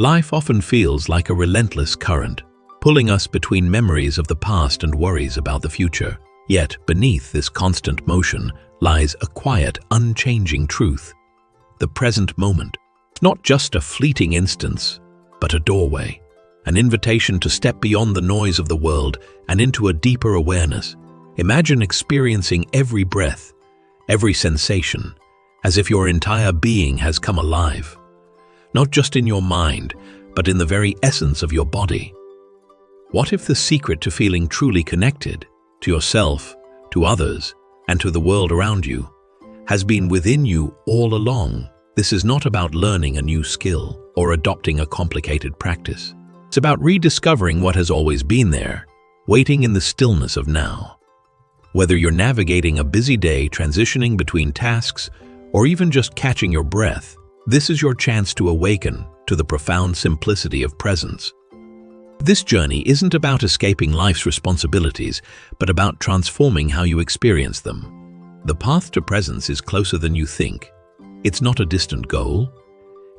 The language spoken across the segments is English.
Life often feels like a relentless current, pulling us between memories of the past and worries about the future. Yet, beneath this constant motion lies a quiet, unchanging truth. The present moment. Not just a fleeting instance, but a doorway. An invitation to step beyond the noise of the world and into a deeper awareness. Imagine experiencing every breath, every sensation, as if your entire being has come alive. Not just in your mind, but in the very essence of your body. What if the secret to feeling truly connected, to yourself, to others, and to the world around you, has been within you all along? This is not about learning a new skill or adopting a complicated practice. It's about rediscovering what has always been there, waiting in the stillness of now. Whether you're navigating a busy day, transitioning between tasks, or even just catching your breath, this is your chance to awaken to the profound simplicity of presence. This journey isn't about escaping life's responsibilities, but about transforming how you experience them. The path to presence is closer than you think. It's not a distant goal.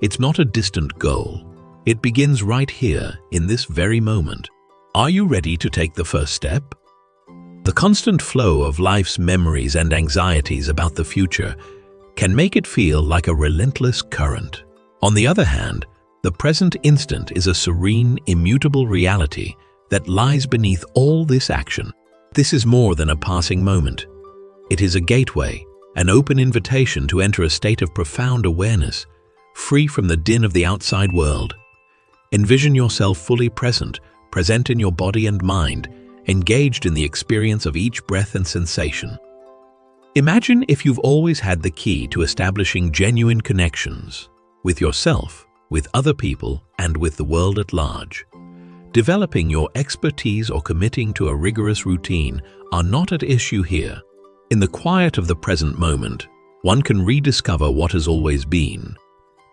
It's not a distant goal. It begins right here, in this very moment. Are you ready to take the first step? The constant flow of life's memories and anxieties about the future can make it feel like a relentless current. On the other hand, the present instant is a serene, immutable reality that lies beneath all this action. This is more than a passing moment. It is a gateway, an open invitation to enter a state of profound awareness, free from the din of the outside world. Envision yourself fully present in your body and mind, engaged in the experience of each breath and sensation. Imagine if you've always had the key to establishing genuine connections with yourself, with other people, and with the world at large. Developing your expertise or committing to a rigorous routine are not at issue here. In the quiet of the present moment, one can rediscover what has always been.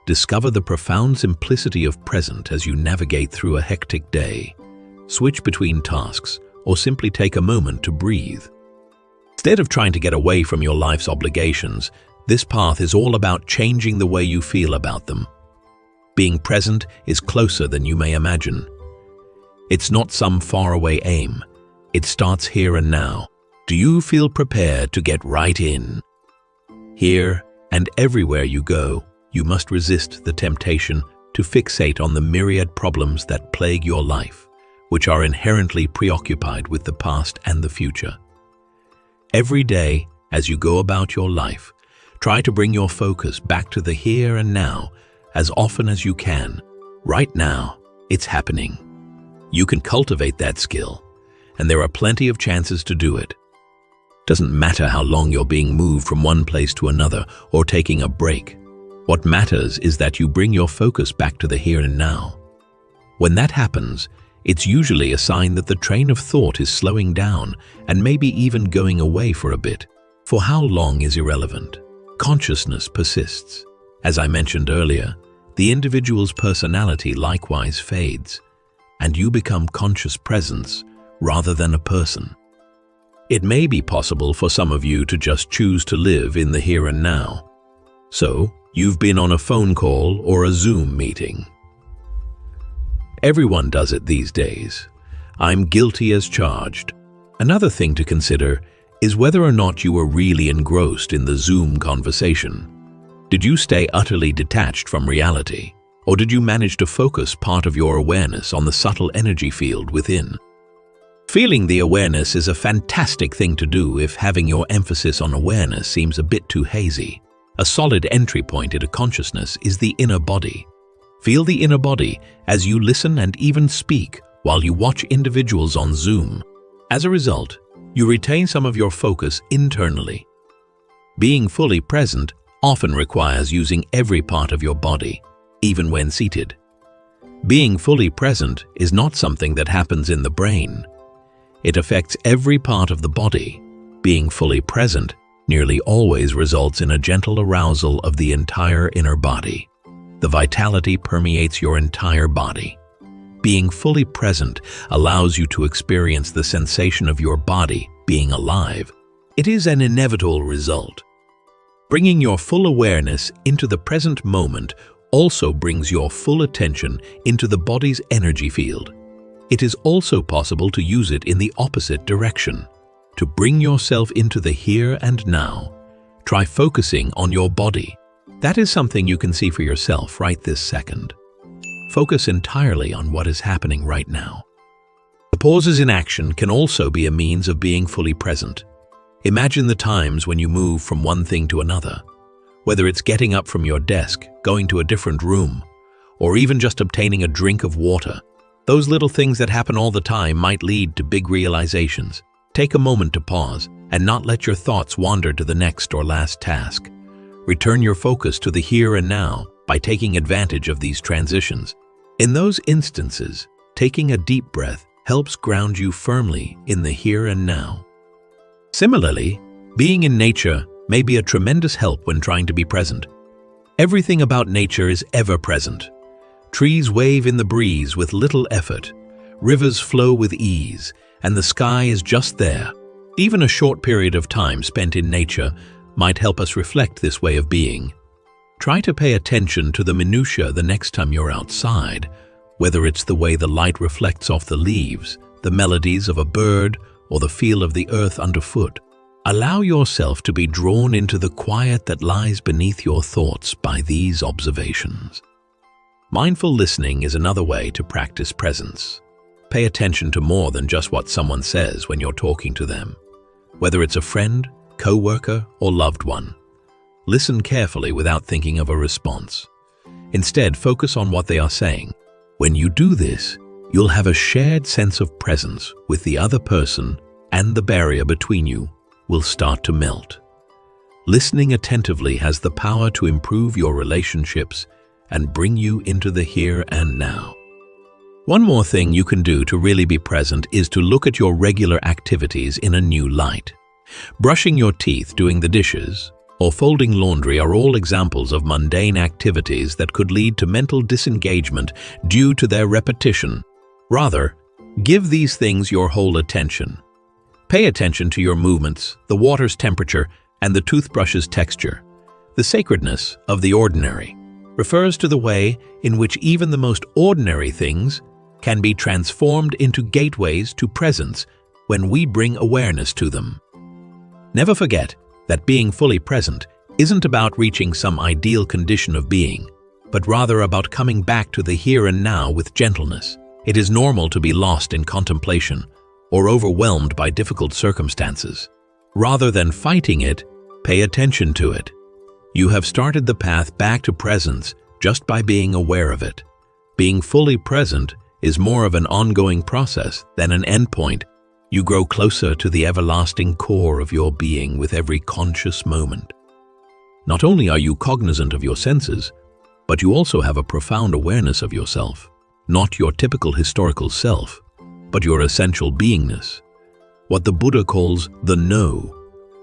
Discover the profound simplicity of present as you navigate through a hectic day. Switch between tasks, or simply take a moment to breathe. Instead of trying to get away from your life's obligations, this path is all about changing the way you feel about them. Being present is closer than you may imagine. It's not some faraway aim. It starts here and now. Do you feel prepared to get right in? Here and everywhere you go, you must resist the temptation to fixate on the myriad problems that plague your life, which are inherently preoccupied with the past and the future. Every day, as you go about your life, try to bring your focus back to the here and now as often as you can. Right now, it's happening. You can cultivate that skill, and there are plenty of chances to do it. Doesn't matter how long you're being moved from one place to another or taking a break. What matters is that you bring your focus back to the here and now. When that happens, it's usually a sign that the train of thought is slowing down and maybe even going away for a bit. For how long is irrelevant. Consciousness persists. As I mentioned earlier, the individual's personality likewise fades, and you become conscious presence rather than a person. It may be possible for some of you to just choose to live in the here and now. So, you've been on a phone call or a Zoom meeting. Everyone does it these days. I'm guilty as charged. Another thing to consider is whether or not you were really engrossed in the Zoom conversation. Did you stay utterly detached from reality, or did you manage to focus part of your awareness on the subtle energy field within? Feeling the awareness is a fantastic thing to do if having your emphasis on awareness seems a bit too hazy. A solid entry point into consciousness is the inner body. Feel the inner body as you listen and even speak while you watch individuals on Zoom. As a result, you retain some of your focus internally. Being fully present often requires using every part of your body, even when seated. Being fully present is not something that happens in the brain. It affects every part of the body. Being fully present nearly always results in a gentle arousal of the entire inner body. The vitality permeates your entire body. Being fully present allows you to experience the sensation of your body being alive. It is an inevitable result. Bringing your full awareness into the present moment also brings your full attention into the body's energy field. It is also possible to use it in the opposite direction, to bring yourself into the here and now. Try focusing on your body. That is something you can see for yourself right this second. Focus entirely on what is happening right now. The pauses in action can also be a means of being fully present. Imagine the times when you move from one thing to another, whether it's getting up from your desk, going to a different room, or even just obtaining a drink of water. Those little things that happen all the time might lead to big realizations. Take a moment to pause and not let your thoughts wander to the next or last task. Return your focus to the here and now by taking advantage of these transitions. In those instances, taking a deep breath helps ground you firmly in the here and now. Similarly, being in nature may be a tremendous help when trying to be present. Everything about nature is ever present. Trees wave in the breeze with little effort, rivers flow with ease, and the sky is just there. Even a short period of time spent in nature might help us reflect this way of being. Try to pay attention to the minutiae the next time you're outside, whether it's the way the light reflects off the leaves, the melodies of a bird, or the feel of the earth underfoot. Allow yourself to be drawn into the quiet that lies beneath your thoughts by these observations. Mindful listening is another way to practice presence. Pay attention to more than just what someone says when you're talking to them. Whether it's a friend, co-worker, or loved one, listen carefully without thinking of a response. Instead, focus on what they are saying. When you do this, you'll have a shared sense of presence with the other person, and the barrier between you will start to melt. Listening attentively has the power to improve your relationships and bring you into the here and now. One more thing you can do to really be present is to look at your regular activities in a new light. Brushing your teeth, doing the dishes, or folding laundry are all examples of mundane activities that could lead to mental disengagement due to their repetition. Rather, give these things your whole attention. Pay attention to your movements, the water's temperature, and the toothbrush's texture. The sacredness of the ordinary refers to the way in which even the most ordinary things can be transformed into gateways to presence when we bring awareness to them. Never forget that being fully present isn't about reaching some ideal condition of being, but rather about coming back to the here and now with gentleness. It is normal to be lost in contemplation or overwhelmed by difficult circumstances. Rather than fighting it, pay attention to it. You have started the path back to presence just by being aware of it. Being fully present is more of an ongoing process than an endpoint. You grow closer to the everlasting core of your being with every conscious moment. Not only are you cognizant of your senses, but you also have a profound awareness of yourself. Not your typical historical self, but your essential beingness. What the Buddha calls the no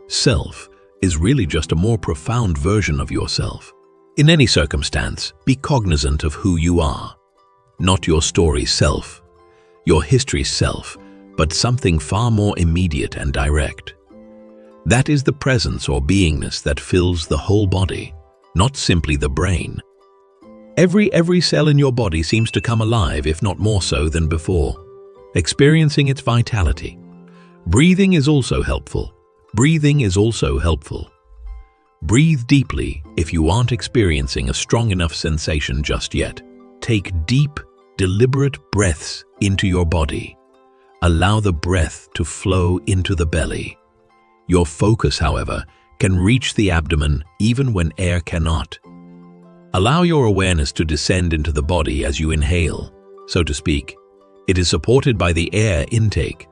self is really just a more profound version of yourself. In any circumstance, be cognizant of who you are. Not your story's self, your history's self, but something far more immediate and direct. That is the presence or beingness that fills the whole body, not simply the brain. Every cell in your body seems to come alive, if not more so than before, experiencing its vitality. Breathing is also helpful. Breathing is also helpful. Breathe deeply if you aren't experiencing a strong enough sensation just yet. Take deep, deliberate breaths into your body. Allow the breath to flow into the belly. Your focus, however, can reach the abdomen even when air cannot. Allow your awareness to descend into the body as you inhale, so to speak. It is supported by the air intake.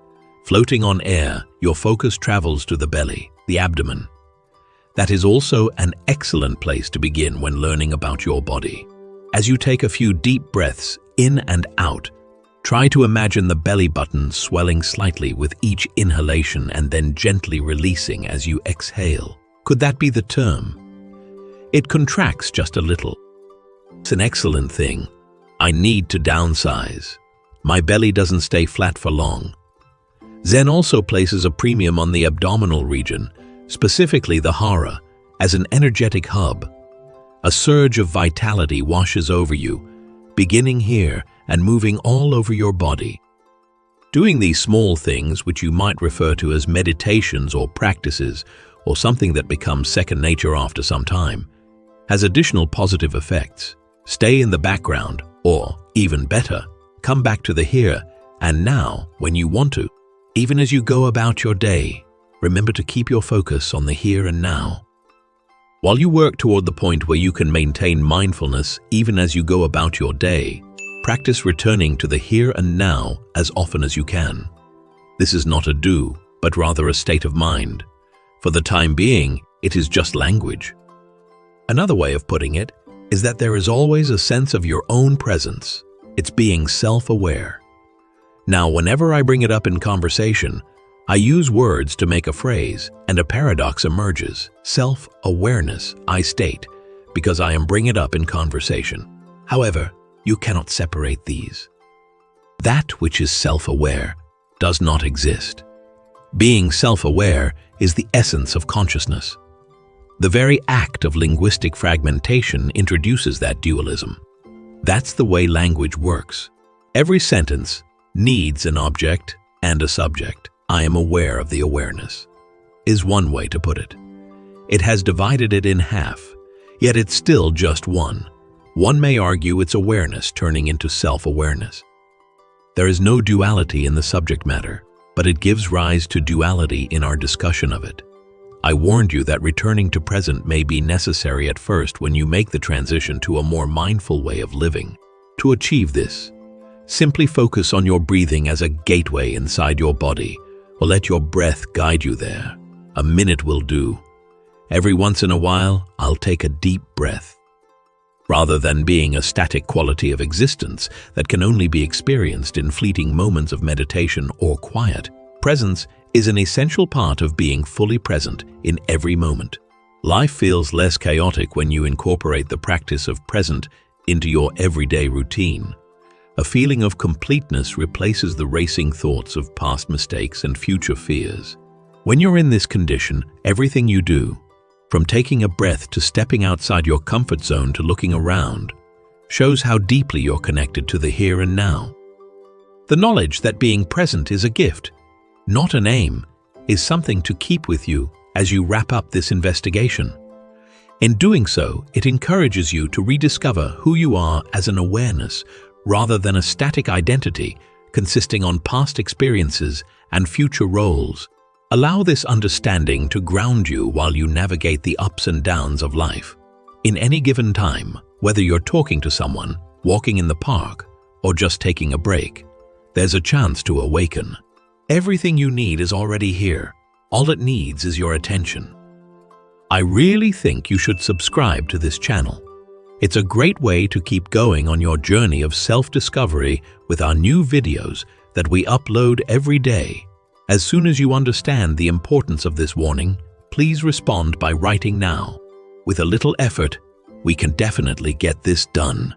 Floating on air, your focus travels to the belly, the abdomen. That is also an excellent place to begin when learning about your body. As you take a few deep breaths in and out, try to imagine the belly button swelling slightly with each inhalation and then gently releasing as you exhale. Could that be the term? It contracts just a little. It's an excellent thing. I need to downsize. My belly doesn't stay flat for long. Zen also places a premium on the abdominal region, specifically the hara, as an energetic hub. A surge of vitality washes over you, beginning here and moving all over your body. Doing these small things, which you might refer to as meditations or practices, or something that becomes second nature after some time, has additional positive effects. Stay in the background, or, even better, come back to the here and now when you want to. Even as you go about your day, remember to keep your focus on the here and now. While you work toward the point where you can maintain mindfulness even as you go about your day, practice returning to the here and now as often as you can. This is not a do, but rather a state of mind. For the time being, it is just language. Another way of putting it is that there is always a sense of your own presence. It's being self-aware. Now, whenever I bring it up in conversation, I use words to make a phrase, and a paradox emerges. Self-awareness, I state, because I am bringing it up in conversation. However, you cannot separate these. That which is self-aware does not exist. Being self-aware is the essence of consciousness. The very act of linguistic fragmentation introduces that dualism. That's the way language works. Every sentence needs an object and a subject. I am aware of the awareness, is one way to put it. It has divided it in half, yet it's still just one. One may argue it's awareness turning into self-awareness. There is no duality in the subject matter, but it gives rise to duality in our discussion of it. I warned you that returning to present may be necessary at first when you make the transition to a more mindful way of living. To achieve this, simply focus on your breathing as a gateway inside your body, or let your breath guide you there. A minute will do. Every once in a while, I'll take a deep breath. Rather than being a static quality of existence that can only be experienced in fleeting moments of meditation or quiet, presence is an essential part of being fully present in every moment. Life feels less chaotic when you incorporate the practice of present into your everyday routine. A feeling of completeness replaces the racing thoughts of past mistakes and future fears. When you're in this condition, everything you do, from taking a breath to stepping outside your comfort zone to looking around, shows how deeply you're connected to the here and now. The knowledge that being present is a gift, not an aim, is something to keep with you as you wrap up this investigation. In doing so, it encourages you to rediscover who you are as an awareness rather than a static identity consisting on past experiences and future roles. Allow this understanding to ground you while you navigate the ups and downs of life. In any given time, whether you're talking to someone, walking in the park, or just taking a break, there's a chance to awaken. Everything you need is already here. All it needs is your attention. I really think you should subscribe to this channel. It's a great way to keep going on your journey of self-discovery with our new videos that we upload every day. As soon as you understand the importance of this warning, please respond by writing now. With a little effort, we can definitely get this done.